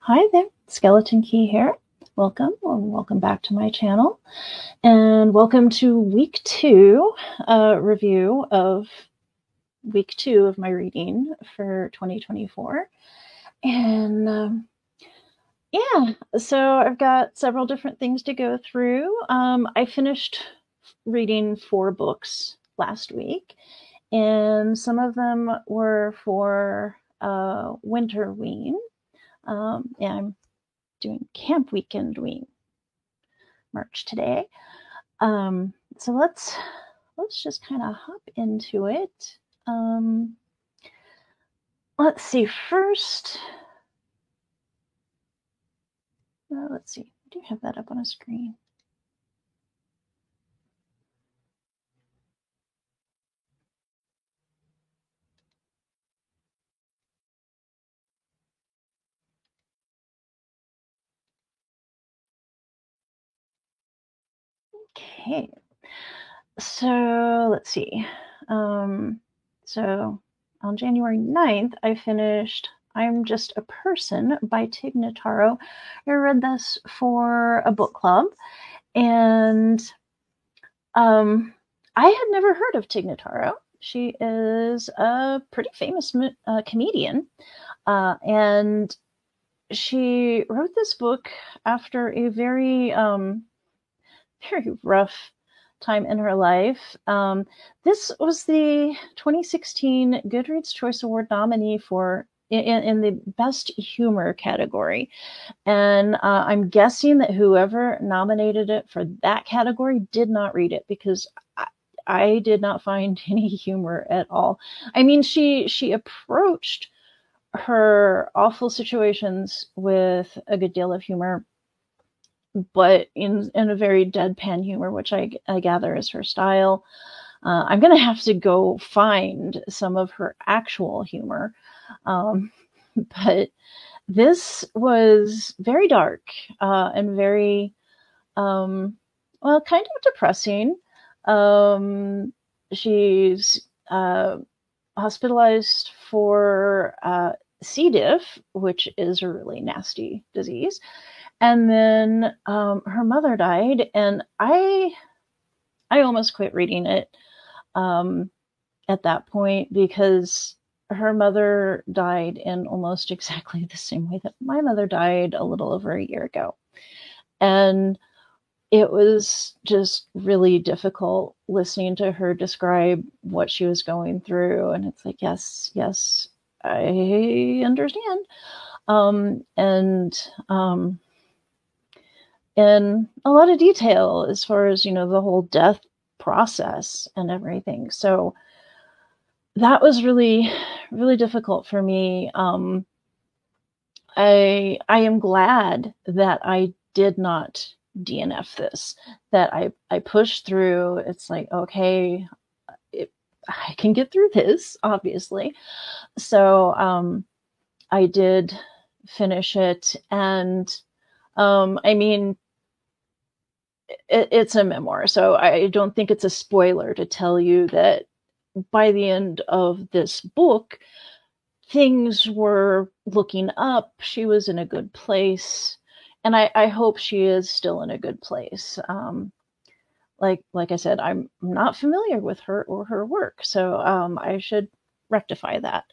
Hi there, Skeleton Key here. Welcome back to my channel, and welcome to week 2 review of week 2 of my reading for 2024. And yeah, so I've got several different things to go through. I finished reading 4 books last week, and some of them were for Winterween. And I'm doing Camp Weekend Ween merch today. So let's just kind of hop into it. Let's see. First, let's see. I do have that up on a screen. Okay. So let's see. So on January 9th, I finished I'm Just a Person by Tig Notaro. I read this for a book club, and I had never heard of Tig Notaro. She is a pretty famous comedian, and she wrote this book after a very rough time in her life. This was the 2016 Goodreads Choice Award nominee for in the Best Humor category. And I'm guessing that whoever nominated it for that category did not read it, because I did not find any humor at all. I mean, she approached her awful situations with a good deal of humor, but in a very deadpan humor, which I gather is her style. I'm going to have to go find some of her actual humor. But this was very dark and very, kind of depressing. She's hospitalized for C. diff, which is a really nasty disease. And then her mother died, and I almost quit reading it at that point, because her mother died in almost exactly the same way that my mother died a little over a year ago. And it was just really difficult listening to her describe what she was going through. And it's like, yes, I understand. In a lot of detail as far as, the whole death process and everything. So that was really, really difficult for me. I am glad that I did not DNF this, that I pushed through. It's like, okay, I can get through this, obviously. So I did finish it. And I mean, it's a memoir, so I don't think it's a spoiler to tell you that by the end of this book, things were looking up. She was in a good place, and I hope she is still in a good place. Like I said, I'm not familiar with her or her work, so I should rectify that.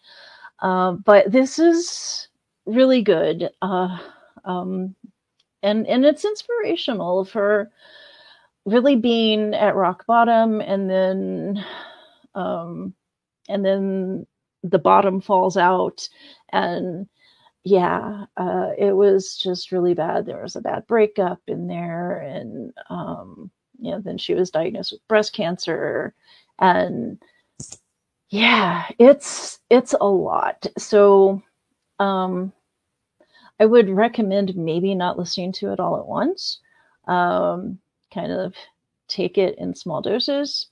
But this is really good, and it's inspirational for really being at rock bottom, and then the bottom falls out. And it was just really bad. There was a bad breakup in there, and then she was diagnosed with breast cancer, and it's a lot. So I would recommend maybe not listening to it all at once. Kind of take it in small doses.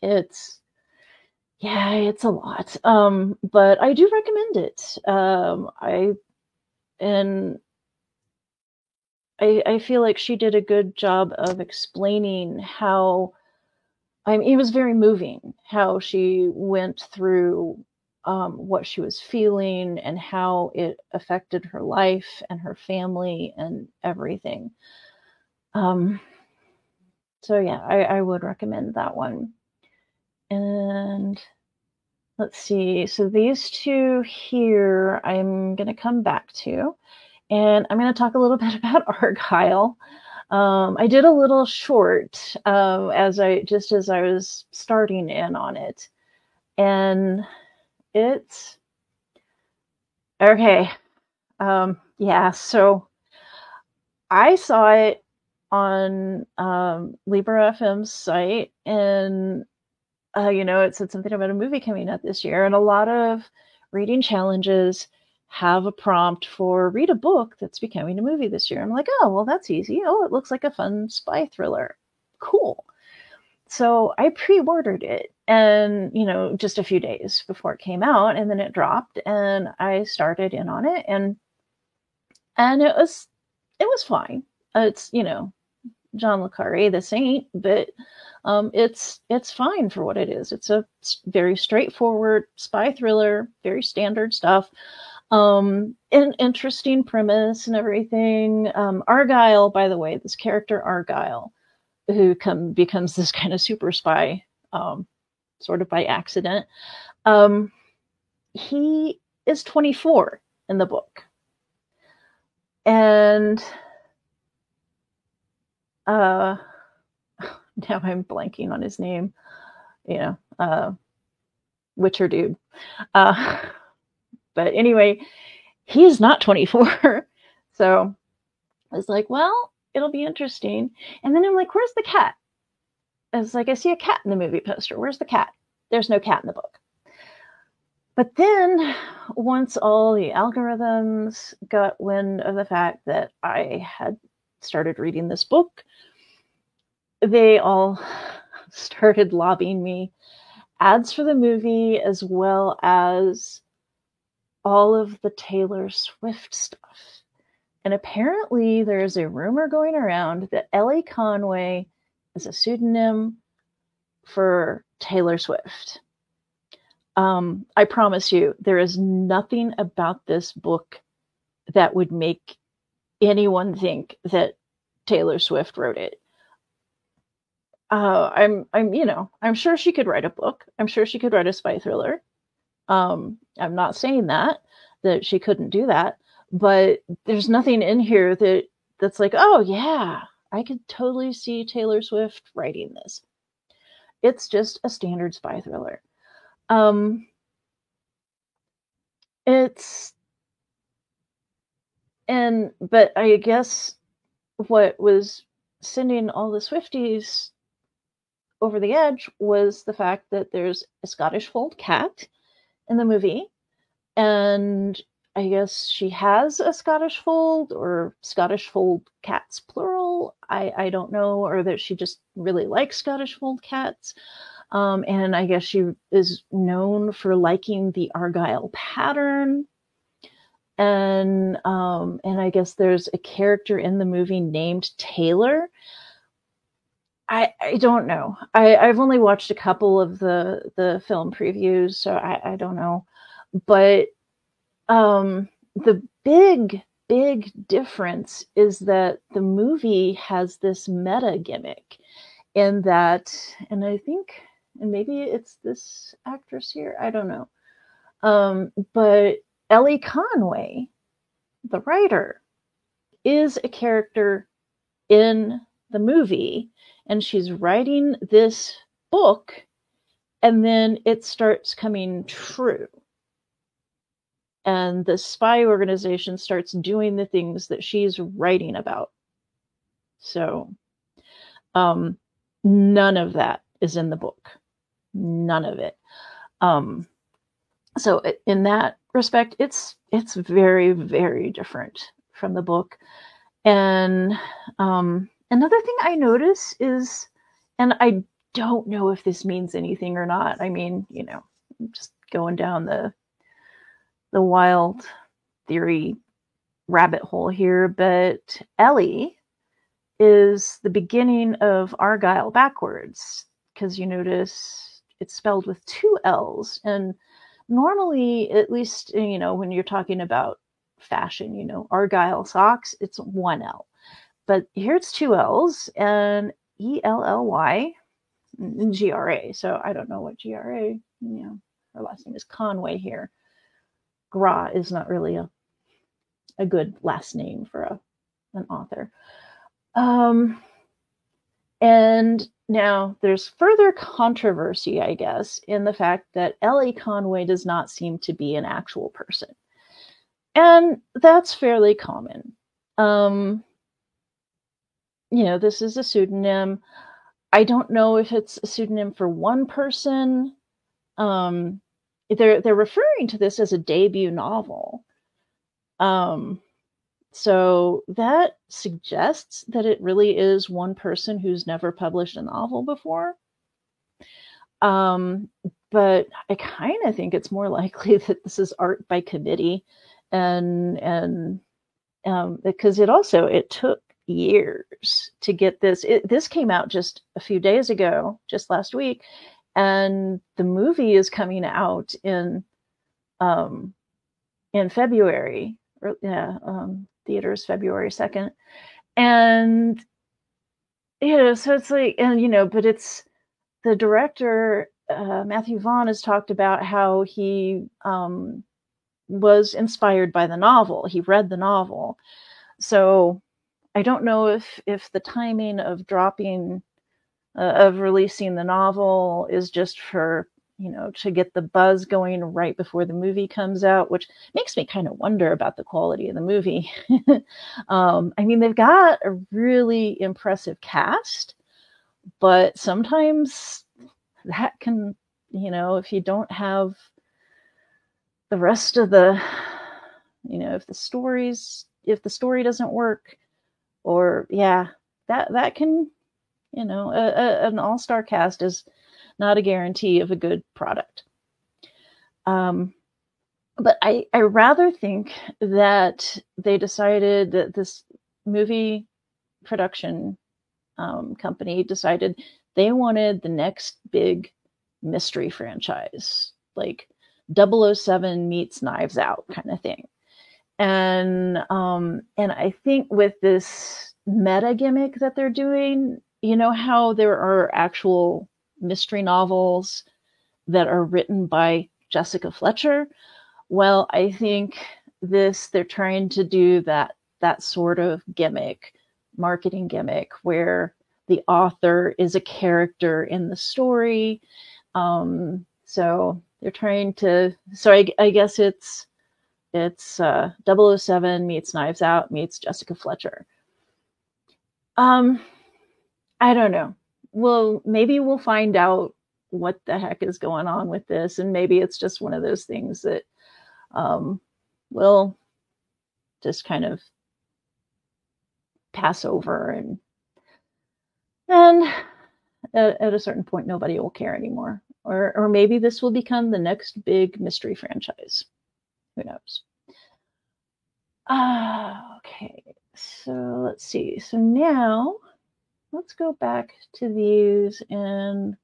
It's a lot. But I do recommend it. I feel like she did a good job of explaining how, it was very moving how she went through what she was feeling and how it affected her life and her family and everything. So yeah, I would recommend that one. And let's see. So these two here, I'm going to come back to, and I'm going to talk a little bit about Argylle. I did a little short as I was starting in on it, and it's okay. Yeah, so I saw it on Libra FM's site, and it said something about a movie coming out this year, and a lot of reading challenges have a prompt for read a book that's becoming a movie this year. I'm like, oh, well, that's easy. Oh, it looks like a fun spy thriller. Cool. So I pre-ordered it, and just a few days before it came out, and then it dropped, and I started in on it, and it was fine. It's John le Carré, the Saint, but it's fine for what it is. It's a very straightforward spy thriller, very standard stuff. An interesting premise and everything. Argylle, by the way, this character Argylle, who becomes this kind of super spy, sort of by accident. He is 24 in the book. And now I'm blanking on his name, Witcher dude. But anyway, he's not 24. So I was like, well, it'll be interesting. And then I'm like, where's the cat? I was like, I see a cat in the movie poster. Where's the cat? There's no cat in the book. But then once all the algorithms got wind of the fact that I had started reading this book, they all started lobbying me ads for the movie, as well as all of the Taylor Swift stuff. And apparently there's a rumor going around that Ellie Conway is a pseudonym for Taylor Swift. I promise you, there is nothing about this book that would make anyone think that Taylor Swift wrote it. I'm sure she could write a book. I'm sure she could write a spy thriller. I'm not saying that she couldn't do that, but there's nothing in here that's like, oh yeah, I could totally see Taylor Swift writing this. It's just a standard spy thriller. But I guess what was sending all the Swifties over the edge was the fact that there's a Scottish fold cat in the movie, and I guess she has a Scottish fold, or Scottish fold cats plural. I don't know, or that she just really likes Scottish fold cats. And I guess she is known for liking the Argylle pattern. And I guess there's a character in the movie named Taylor. I don't know. I've only watched a couple of the film previews, so I don't know. But the big difference is that the movie has this meta gimmick in that, and I think, and maybe it's this actress here, I don't know. But Ellie Conway, the writer, is a character in the movie, and she's writing this book, and then it starts coming true. And the spy organization starts doing the things that she's writing about. So, none of that is in the book. None of it. So in that respect, it's very, very different from the book. And another thing I notice is, and I don't know if this means anything or not. I mean, just going down the wild theory rabbit hole here, but Ellie is the beginning of Argylle backwards, because you notice it's spelled with two L's, and normally, at least, when you're talking about fashion, Argyle socks, it's one L. But here it's two L's and Ely and GRA. So I don't know what GRA, her last name is Conway here. Gra is not really a good last name for an author. And now there's further controversy, I guess, in the fact that Ellie Conway does not seem to be an actual person. And that's fairly common. This is a pseudonym. I don't know if it's a pseudonym for one person. They're referring to this as a debut novel. So that suggests that it really is one person who's never published a novel before. But I kind of think it's more likely that this is art by committee, and because it took years to get this. This came out just a few days ago, just last week, and the movie is coming out in February. Theaters February 2nd. And, so it's like, and, but it's the director, Matthew Vaughn, has talked about how he was inspired by the novel. He read the novel. So I don't know if the timing of releasing the novel is just for, to get the buzz going right before the movie comes out, which makes me kind of wonder about the quality of the movie. I mean, they've got a really impressive cast, but sometimes that can, if you don't have the rest of the, if the story doesn't work, or that can, an all-star cast is not a guarantee of a good product. But I rather think that they decided that this movie production company decided they wanted the next big mystery franchise, like 007 meets Knives Out kind of thing. And I think with this meta gimmick that they're doing, how there are actual mystery novels that are written by Jessica Fletcher. Well, I think they're trying to do that sort of marketing gimmick, where the author is a character in the story. So they're trying to, I guess it's 007 meets Knives Out meets Jessica Fletcher. I don't know. Well, maybe we'll find out what the heck is going on with this, and maybe it's just one of those things that we'll just kind of pass over, and at a certain point nobody will care anymore, or maybe this will become the next big mystery franchise. Who knows? Okay, so let's see. So now let's go back to these, and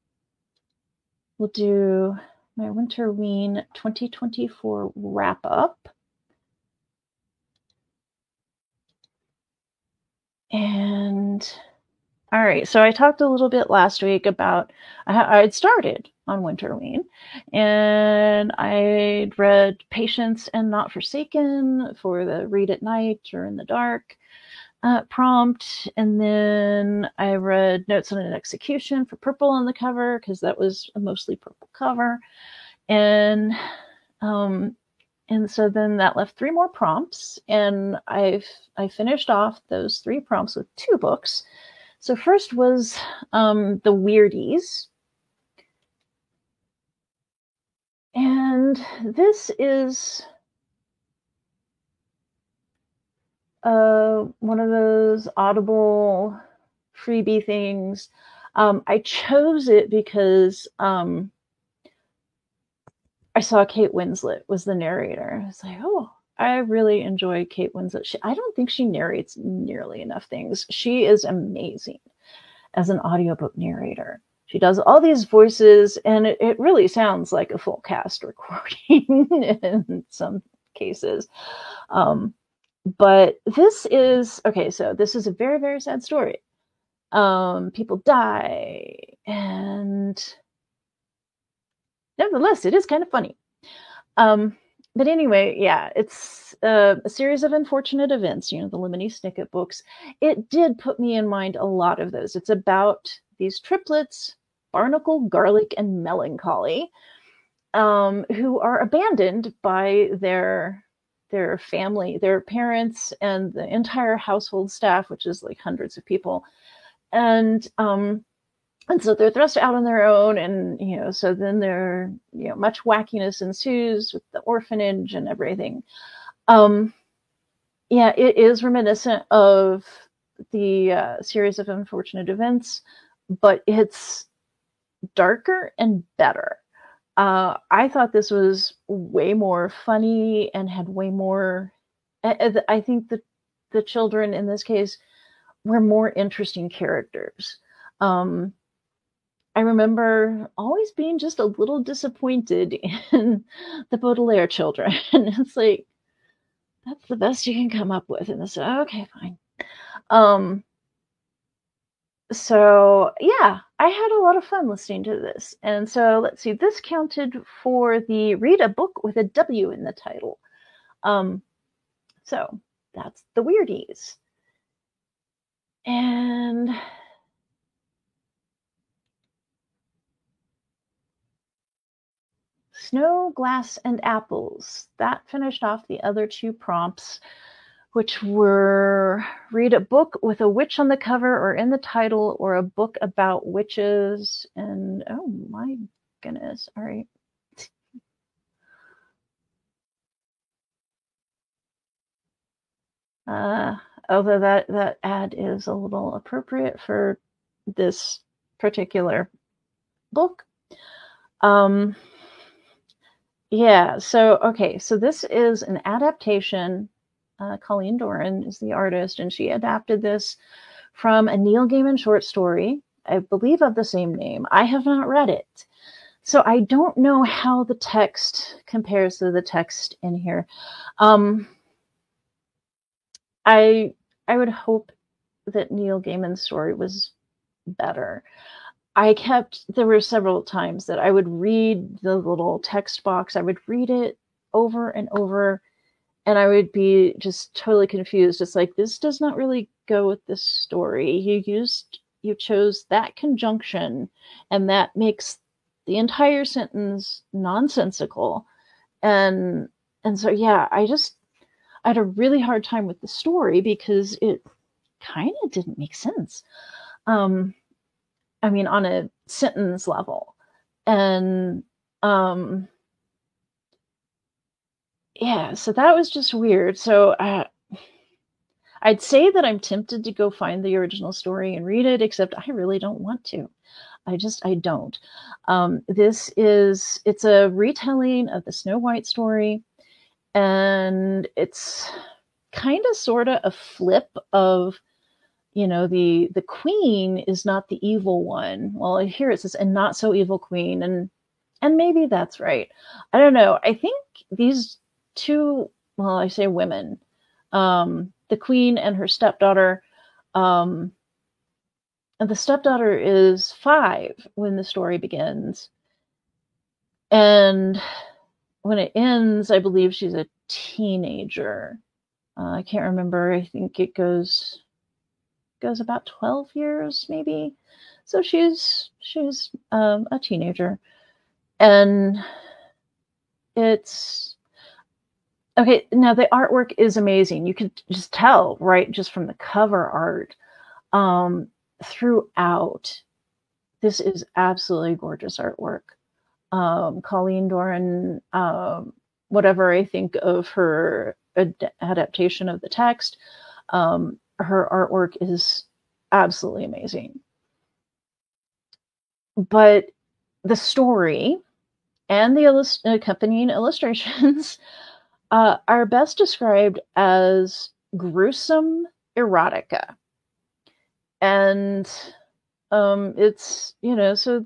we'll do my Winterween 2024 wrap up. And all right, so I talked a little bit last week about I'd started on Winterween, and I'd read Patience and Not Forsaken for the read at night or in the dark prompt, and then I read Notes on an Execution for purple on the cover, because that was a mostly purple cover, and so then that left 3 more prompts, and I finished off those 3 prompts with 2 books. So first was The Weirdies, and this is one of those Audible freebie things. I chose it because I saw Kate Winslet was the narrator. I was like, oh, I really enjoy Kate Winslet. I don't think she narrates nearly enough things. She is amazing as an audiobook narrator. she does all these voices, and it really sounds like a full cast recording in some cases. But this is okay. So this is a very, very sad story. People die, and nevertheless, it is kind of funny. But anyway, yeah, it's a series of unfortunate events, the Lemony Snicket books. It did put me in mind a lot of those. It's about these triplets, Barnacle, Garlic, and Melancholy, who are abandoned by their family, their parents, and the entire household staff, which is like hundreds of people. And so they're thrust out on their own, and so then much wackiness ensues with the orphanage and everything. Yeah, it is reminiscent of the series of unfortunate events, but it's darker and better. I thought this was way more funny and had way more. I think the children in this case were more interesting characters. I remember always being just a little disappointed in the Baudelaire children. It's like, that's the best you can come up with. And this, okay, fine. So yeah, I had a lot of fun listening to this. And so let's see, this counted for the read a book with a W in the title. So that's The Weirdies. And Snow, Glass, and Apples. That finished off the other two prompts, which were read a book with a witch on the cover or in the title, or a book about witches. And oh my goodness, all right. Although that ad is a little appropriate for this particular book. Yeah, so okay, so this is an adaptation. Colleen Doran is the artist, and she adapted this from a Neil Gaiman short story, I believe of the same name. I have not read it, so I don't know how the text compares to the text in here. I would hope that Neil Gaiman's story was better. There were several times that I would read the little text box. I would read it over and over, and I would be just totally confused. It's like, this does not really go with this story. You chose that conjunction, and that makes the entire sentence nonsensical. And so, yeah, I had a really hard time with the story because it kind of didn't make sense. I mean, on a sentence level. And yeah, so that was just weird. So I'd say that I'm tempted to go find the original story and read it, except I really don't want to. I don't. It's a retelling of the Snow White story, and it's kind of sort of a flip of, the queen is not the evil one. Well, here it says, and not so evil queen, and maybe that's right. I don't know. I think these two, well, I say women, the queen and her stepdaughter, and the stepdaughter is 5 when the story begins, and when it ends, I believe she's a teenager. I can't remember. I think it goes about 12 years, maybe. So she's a teenager, and it's okay. Now the artwork is amazing. You could just tell, right, just from the cover art, throughout. This is absolutely gorgeous artwork. Colleen Doran, whatever I think of her adaptation of the text, her artwork is absolutely amazing. But the story and the accompanying illustrations are best described as gruesome erotica. And It's, so,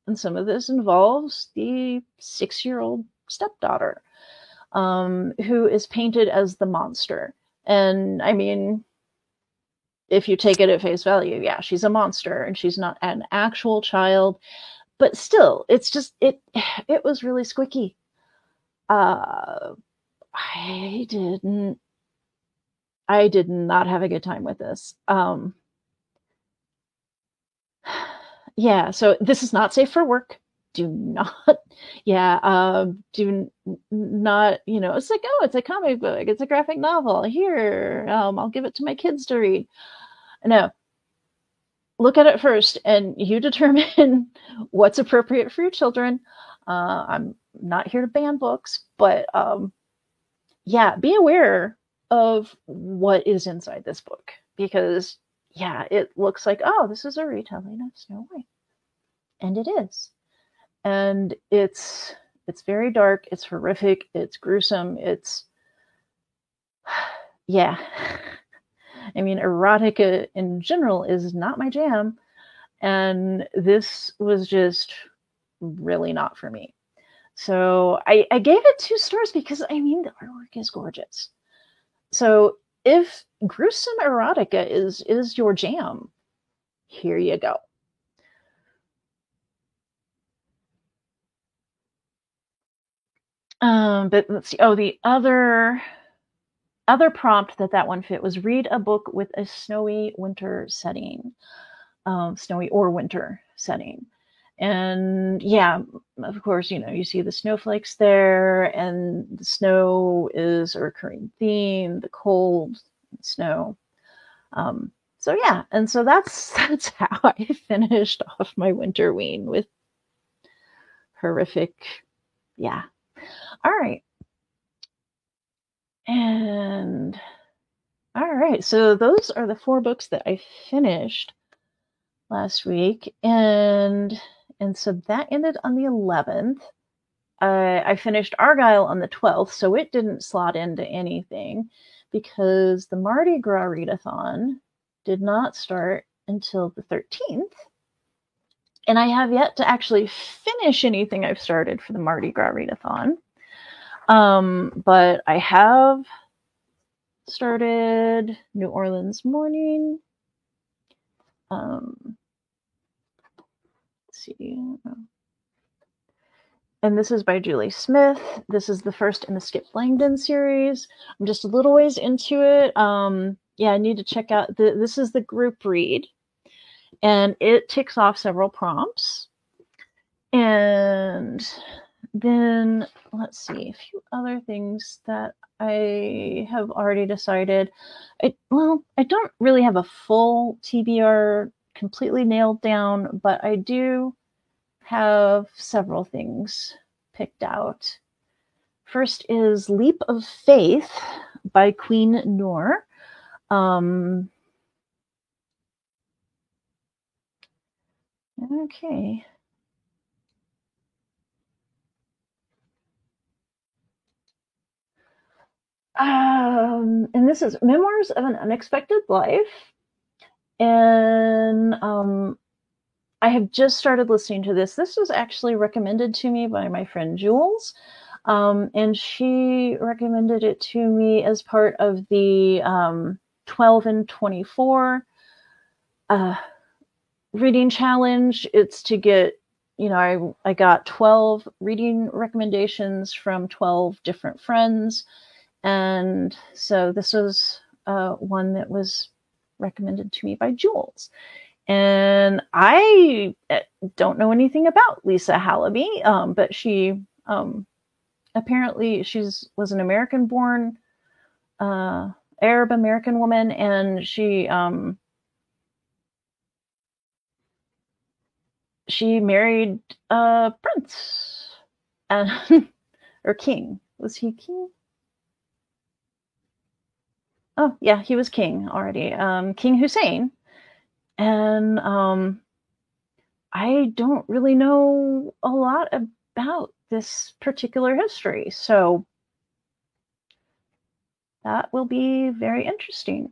and some of this involves the 6-year-old stepdaughter, who is painted as the monster. And I mean, if you take it at face value, yeah, she's a monster and she's not an actual child, but still, it's just it was really squicky. Uh, I didn't I did not have a good time with this. Yeah, so this is not safe for work. Do not, yeah, not, it's like, oh, it's a comic book, it's a graphic novel. Here, I'll give it to my kids to read. No, look at it first and you determine what's appropriate for your children. I'm not here to ban books, but yeah, be aware of what is inside this book because, yeah, it looks like, oh, this is a retelling of Snow White. And it is. And it's very dark, it's horrific, it's gruesome, it's yeah. I mean, erotica in general is not my jam, and this was just really not for me. So I gave it 2 stars because I mean the artwork is gorgeous. So if gruesome erotica is your jam, here you go. But let's see. Oh, the other prompt that one fit was read a book with a snowy winter setting, snowy or winter setting. And yeah, of course, you see the snowflakes there, and the snow is a recurring theme, the cold, snow. So yeah, and so that's how I finished off my Winterween with horrific. Yeah. All right. And all right. So those are the 4 books that I finished last week, and so that ended on the 11th. I finished Argyle on the 12th, so it didn't slot into anything because the Mardi Gras readathon did not start until the 13th. And I have yet to actually finish anything I've started for the Mardi Gras readathon. But I have started New Orleans Morning. Let's see. And this is by Julie Smith. This is the first in the Skip Langdon series. I'm just a little ways into it. Yeah, I need to check out. This is the group read, and it ticks off several prompts. And then let's see, a few other things that I have already decided. I don't really have a full TBR completely nailed down, but I do have several things picked out. First is Leap of Faith by Queen Noor. Okay. And this is Memoirs of an Unexpected Life. And I have just started listening to this. This was actually recommended to me by my friend Jules. And she recommended it to me as part of the 12 and 24 reading challenge. It's to get, I got 12 reading recommendations from 12 different friends. And so this was one that was recommended to me by Jules. And I don't know anything about Lisa Halaby, but she apparently was an American-born Arab American woman, and she married a prince, or king. Was he king? Oh yeah, he was king already. King Hussein, and I don't really know a lot about this particular history, so that will be very interesting.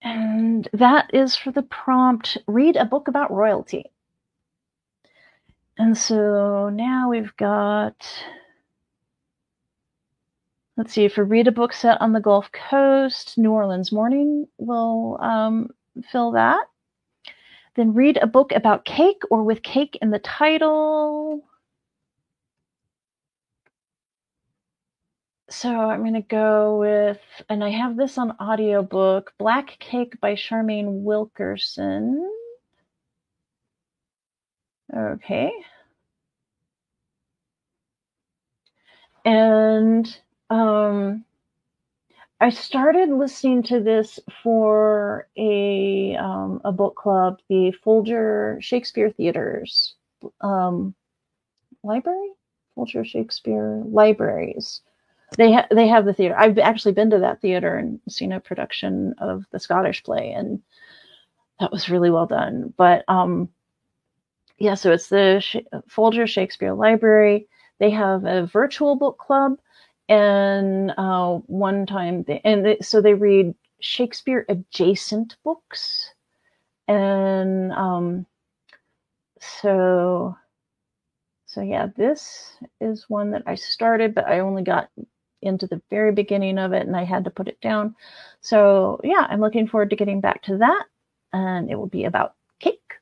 And that is for the prompt, read a book about royalty. And so now we've got, let's see, for read a book set on the Gulf Coast, New Orleans Morning will fill that. Then read a book about cake or with cake in the title. So I'm going to go with, and I have this on audiobook, Black Cake by Charmaine Wilkerson. Okay. And I started listening to this for a book club, the Folger Shakespeare Theaters library, Folger Shakespeare Libraries. They have the theater. I've actually been to that theater and seen a production of the Scottish play, and that was really well done. But yeah, so it's the Folger Shakespeare Library. They have a virtual book club. And one time, so they read Shakespeare adjacent books. And so yeah, this is one that I started, but I only got into the very beginning of it and I had to put it down. So yeah, I'm looking forward to getting back to that. And it will be about cake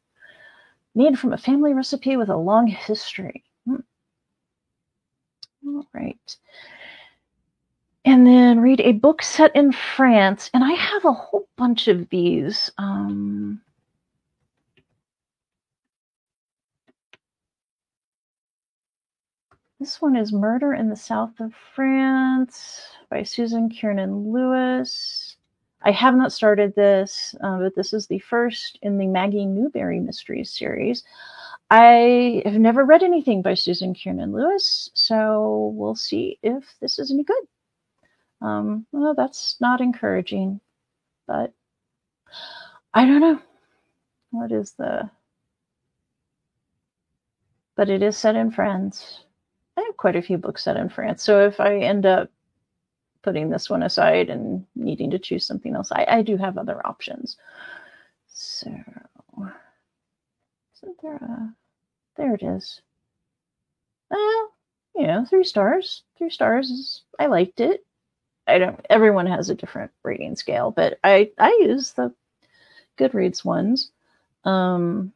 made from a family recipe with a long history. All right. And then read a book set in France. And I have a whole bunch of these. This one is Murder in the South of France by Susan Kiernan Lewis. I have not started this, but this is the first in the Maggie Newberry Mysteries series. I have never read anything by Susan Kiernan Lewis, so we'll see if this is any good. Well, that's not encouraging, but I don't know. What is the... But it is set in France. I have quite a few books set in France, so if I end up putting this one aside and needing to choose something else, I do have other options. So, isn't there a... There it is. Well, 3 stars. 3 stars is... I liked it. I don't... Everyone has a different rating scale, but I use the Goodreads ones. Have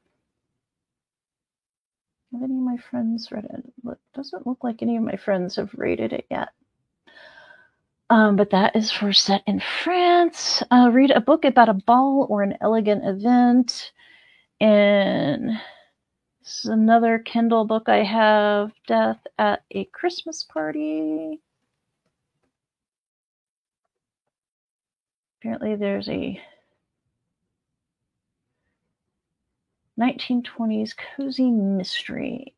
any of my friends read it? Doesn't look like any of my friends have rated it yet. But that is for set in France. Read a book about a ball or an elegant event. And this is another Kindle book I have, Death at a Christmas Party. Apparently there's a 1920s cozy mystery.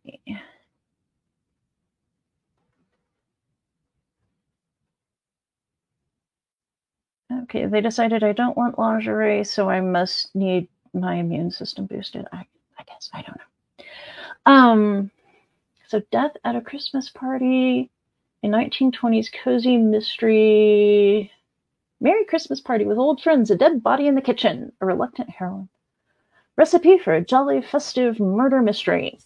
Okay, they decided I don't want lingerie, so I must need my immune system boosted. I guess, I don't know. So Death at a Christmas Party, a 1920s cozy mystery. Merry Christmas party with old friends, a dead body in the kitchen, a reluctant heroine. Recipe for a jolly festive murder mystery.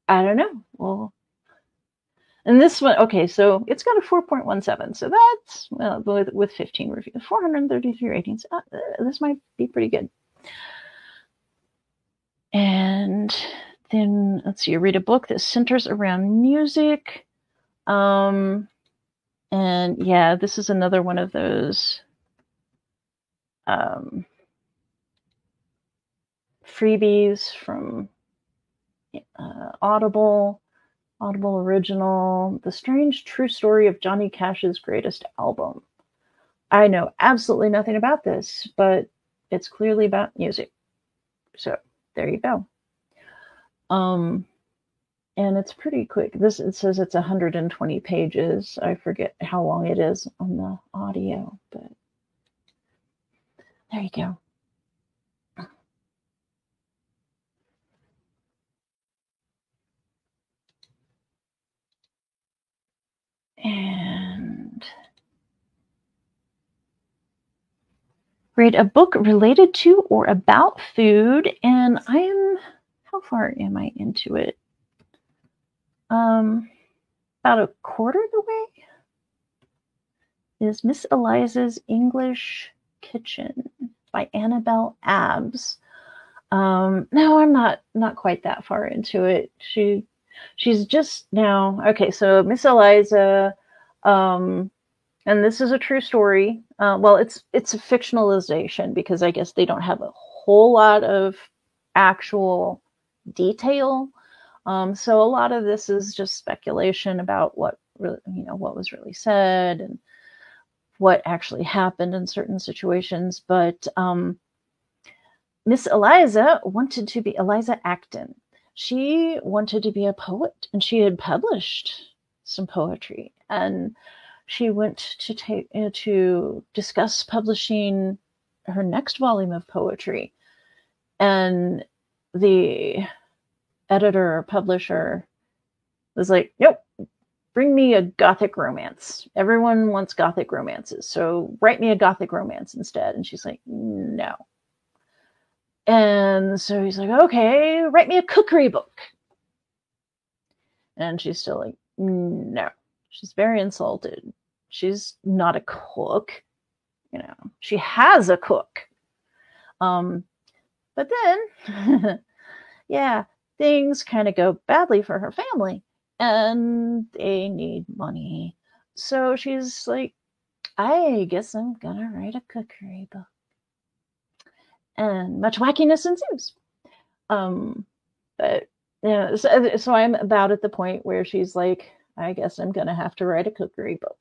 I don't know. Well, and this one, okay, so it's got a 4.17, so that's, well, with 15 reviews, 433 ratings. This might be pretty good. And then, let's see, read a book that centers around music. And yeah, this is another one of those freebies from Audible original, The Strange True Story of Johnny Cash's Greatest Album. I know absolutely nothing about this, but it's clearly about music. So there you go. And it's pretty quick. It says it's 120 pages. I forget how long it is on the audio, but there you go. And read a book related to or about food, and how far am I into it? About a quarter of the way is Miss Eliza's English Kitchen by Annabelle Abbs. No, I'm not quite that far into it. She's just now okay. So Miss Eliza, and this is a true story. Well, it's a fictionalization because I guess they don't have a whole lot of actual detail. So a lot of this is just speculation about what really, what was really said and what actually happened in certain situations. But Miss Eliza wanted to be Eliza Acton. She wanted to be a poet, and she had published some poetry. And she went to discuss publishing her next volume of poetry. And the editor or publisher was like, nope, bring me a Gothic romance. Everyone wants Gothic romances, so write me a Gothic romance instead. And she's like, no. And so he's like, okay, write me a cookery book. And she's still like, no. She's very insulted. She's not a cook. She has a cook. But then, yeah, things kind of go badly for her family and they need money. So she's like, I guess I'm gonna write a cookery book. And much wackiness ensues. But so I'm about at the point where she's like, I guess I'm gonna have to write a cookery book.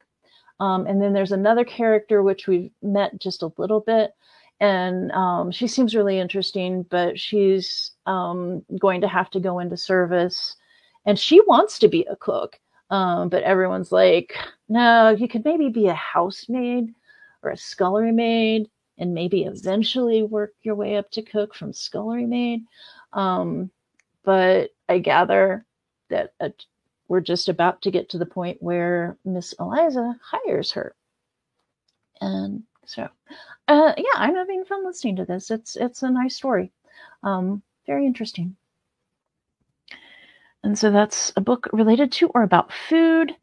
And then there's another character which we've met just a little bit, and she seems really interesting, but she's going to have to go into service, and she wants to be a cook, but everyone's like, no, you could maybe be a housemaid or a scullery maid, and maybe eventually work your way up to cook from scullery maid. But I gather that we're just about to get to the point where Miss Eliza hires her. And so, yeah, I'm having fun listening to this. It's a nice story. Very interesting. And so that's a book related to or about food.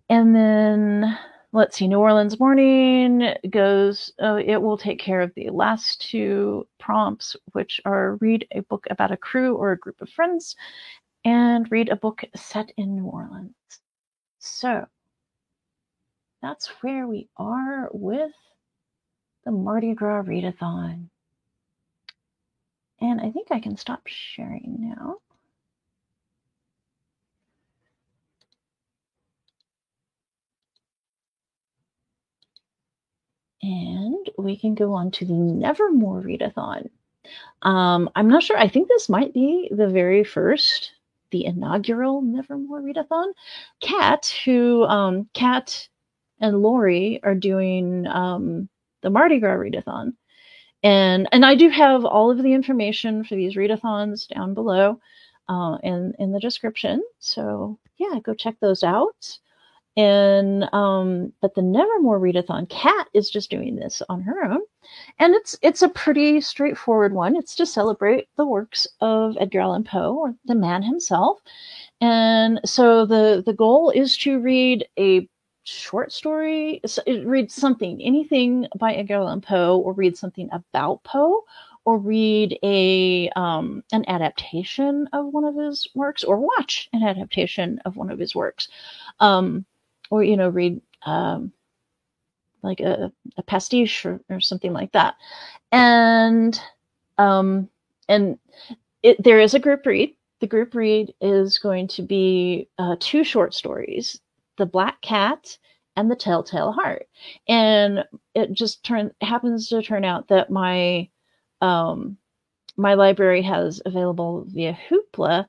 And then let's see, New Orleans Morning goes, it will take care of the last two prompts, which are read a book about a crew or a group of friends and read a book set in New Orleans. So that's where we are with the Mardi Gras Readathon. And I think I can stop sharing now. And we can go on to the Nevermore Readathon. I'm not sure. I think this might be the very first, the inaugural Nevermore Readathon. Kat and Lori are doing the Mardi Gras Readathon. And I do have all of the information for these readathons down below in the description. So yeah, go check those out. And but the Nevermore Readathon, Kat is just doing this on her own, and it's a pretty straightforward one. It's to celebrate the works of Edgar Allan Poe, or the man himself. And so the goal is to read a short story, read something, anything by Edgar Allan Poe, or read something about Poe, or read an adaptation of one of his works, or watch an adaptation of one of his works. Or read like a pastiche or something like that. And there is a group read. The group read is going to be two short stories, The Black Cat and The Telltale Heart. And it just happens to turn out that my library has available via Hoopla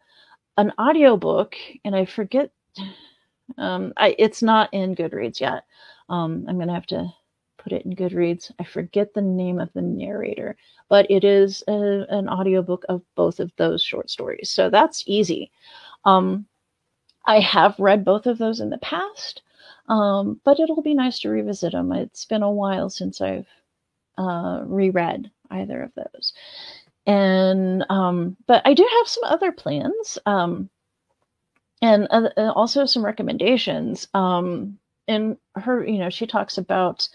an audiobook, and I forget, it's not in Goodreads yet. I'm going to have to put it in Goodreads. I forget the name of the narrator, but it is an audiobook of both of those short stories. So that's easy. I have read both of those in the past, but it'll be nice to revisit them. It's been a while since I've reread either of those. And but I do have some other plans, and also some recommendations. In her, she talks about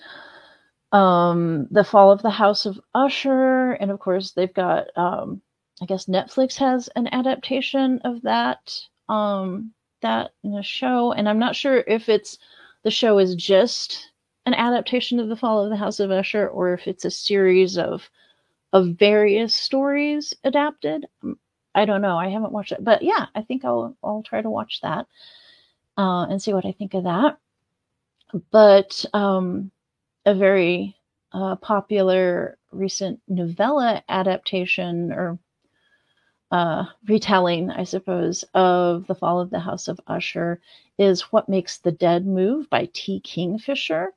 the fall of the House of Usher, and of course they've got, I guess Netflix has an adaptation of that show, and I'm not sure if the show is just an adaptation of the fall of the House of Usher, or if it's a series of various stories adapted. I don't know. I haven't watched it, but yeah, I think I'll try to watch that and see what I think of that. But a very popular recent novella adaptation, or retelling, I suppose, of The Fall of the House of Usher is What Makes the Dead Move by T. Kingfisher.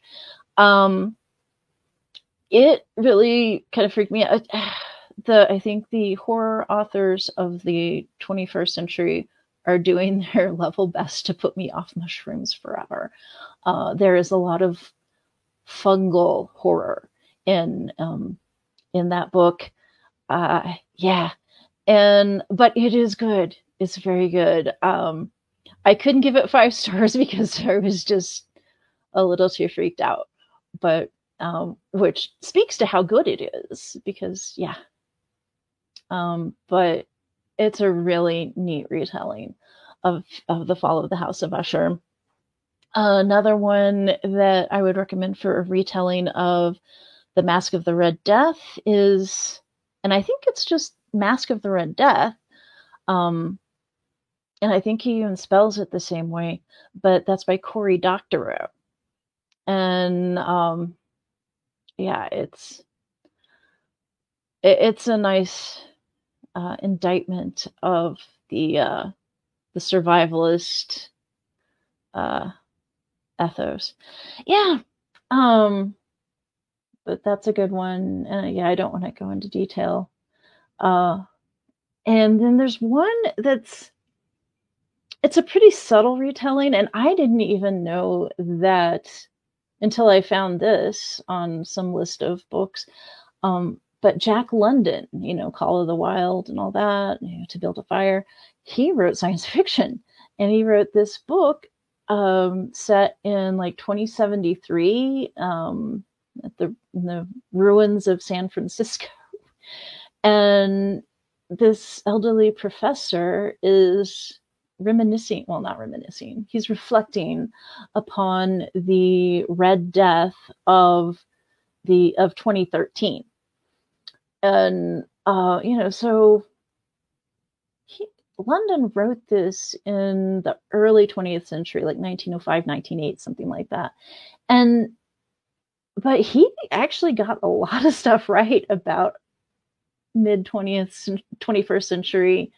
It really kind of freaked me out. I think the horror authors of the 21st century are doing their level best to put me off mushrooms forever. There is a lot of fungal horror in that book. Yeah. But it is good. It's very good. I couldn't give it 5 stars because I was just a little too freaked out, but which speaks to how good it is, because yeah. But it's a really neat retelling of The Fall of the House of Usher. Another one that I would recommend for a retelling of The Mask of the Red Death is, and I think it's just Mask of the Red Death, and I think he even spells it the same way, but that's by Cory Doctorow. And yeah, it's a nice indictment of the survivalist ethos. Yeah. But that's a good one. Yeah, I don't want to go into detail. And then there's one it's a pretty subtle retelling, and I didn't even know that until I found this on some list of books. But Jack London, Call of the Wild and all that, To Build a Fire, he wrote science fiction, and he wrote this book set in like 2073 in the ruins of San Francisco. And this elderly professor is he's reflecting upon the Red Death of 2013. And so London wrote this in the early 20th century, like 1905, 1908, something like that. But he actually got a lot of stuff right about mid 21st century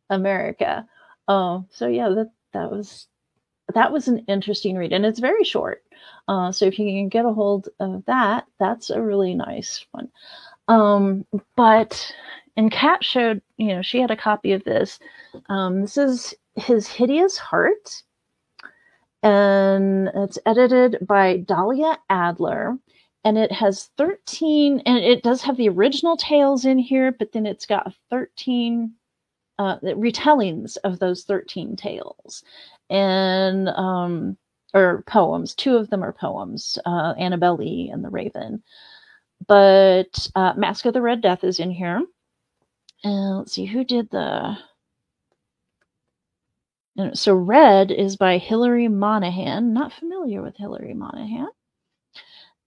America. So yeah, that was an interesting read, and it's very short. So if you can get a hold of that, that's a really nice one. And Kat showed, she had a copy of this. This is His Hideous Heart, and it's edited by Dahlia Adler, and it has 13, and it does have the original tales in here, but then it's got 13 retellings of those 13 tales, and or poems. 2 of them are poems, Annabel Lee and The Raven. But Mask of the Red Death is in here. And let's see, who did so Red is by Hilary Monahan. Not familiar with Hilary Monahan.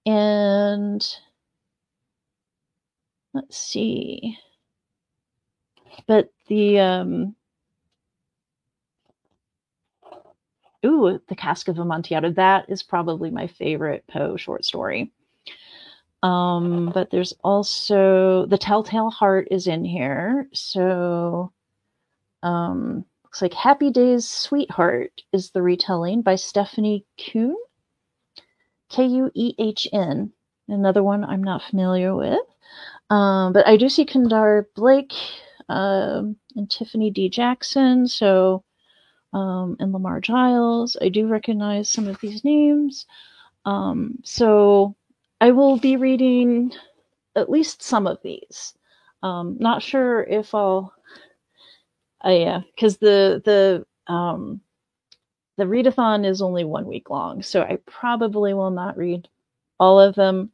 And let's see. But the The Cask of Amontillado, that is probably my favorite Poe short story. But there's also The Telltale Heart is in here. So looks like Happy Days Sweetheart is the retelling by Stephanie Kuehn. Kuehn. Another one I'm not familiar with. But I do see Kendare Blake and Tiffany D. Jackson. So and Lamar Giles. I do recognize some of these names. So I will be reading at least some of these. Not sure if I'll, yeah, because the readathon is only 1 week long, so I probably will not read all of them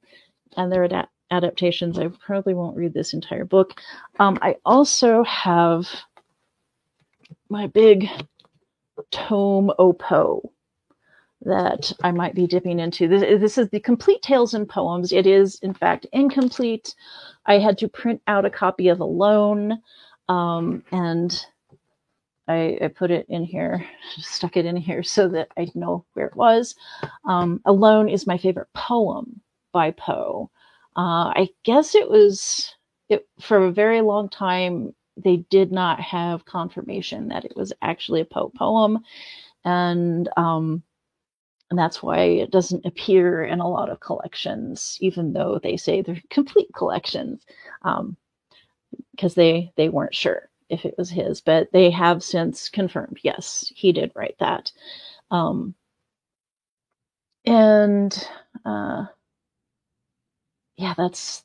and their adaptations. I probably won't read this entire book. I also have my big tome Opo that I might be dipping into. This is the Complete Tales and Poems. It is, in fact, incomplete. I had to print out a copy of Alone, and I put it in here, stuck it in here so that I'd know where it was. Alone is my favorite poem by Poe. I guess for a very long time, they did not have confirmation that it was actually a Poe poem. And that's why it doesn't appear in a lot of collections, even though they say they're complete collections, because they weren't sure if it was his, but they have since confirmed, yes, he did write that. Yeah, that's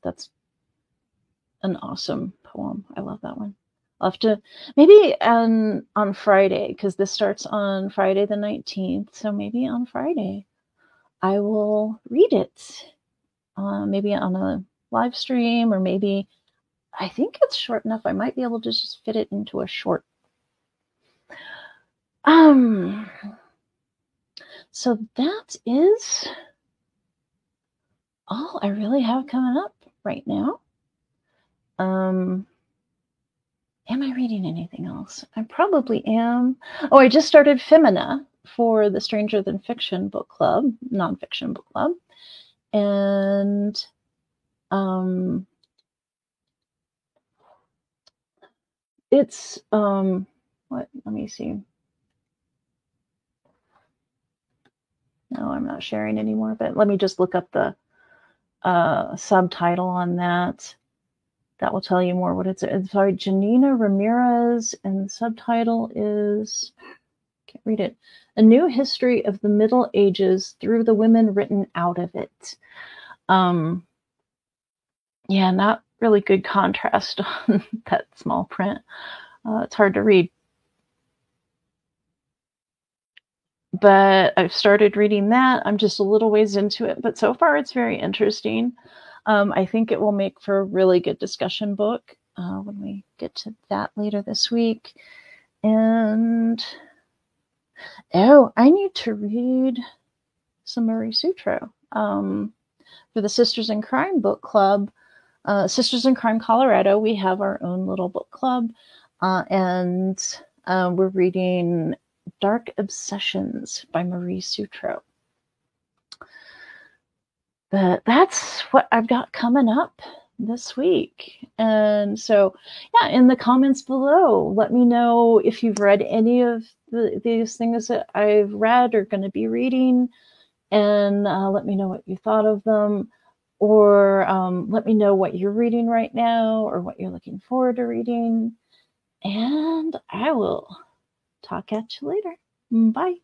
an awesome poem. I love that one. I'll have to, maybe on Friday, because this starts on Friday the 19th, so maybe on Friday I will read it, maybe on a live stream, or maybe, I think it's short enough, I might be able to just fit it into a short. So that is all I really have coming up right now. Am I reading anything else? I probably am. Oh, I just started Femina for the Stranger Than Fiction book club, nonfiction book club. And it's, let me see. No, I'm not sharing anymore, but let me just look up the subtitle on that. That will tell you more what it's by Janina Ramirez, and the subtitle is, can't read it, A New History of the Middle Ages Through the Women Written Out of It. Yeah, not really good contrast on that small print. It's hard to read. But I've started reading that. I'm just a little ways into it, but so far it's very interesting. I think it will make for a really good discussion book when we get to that later this week. And, I need to read some Marie Sutro for the Sisters in Crime book club. Sisters in Crime Colorado, we have our own little book club, and we're reading Dark Obsessions by Marie Sutro. But that's what I've got coming up this week. And so, yeah, in the comments below, let me know if you've read any of these things that I've read or going to be reading, and let me know what you thought of them, or let me know what you're reading right now or what you're looking forward to reading. And I will talk at you later. Bye.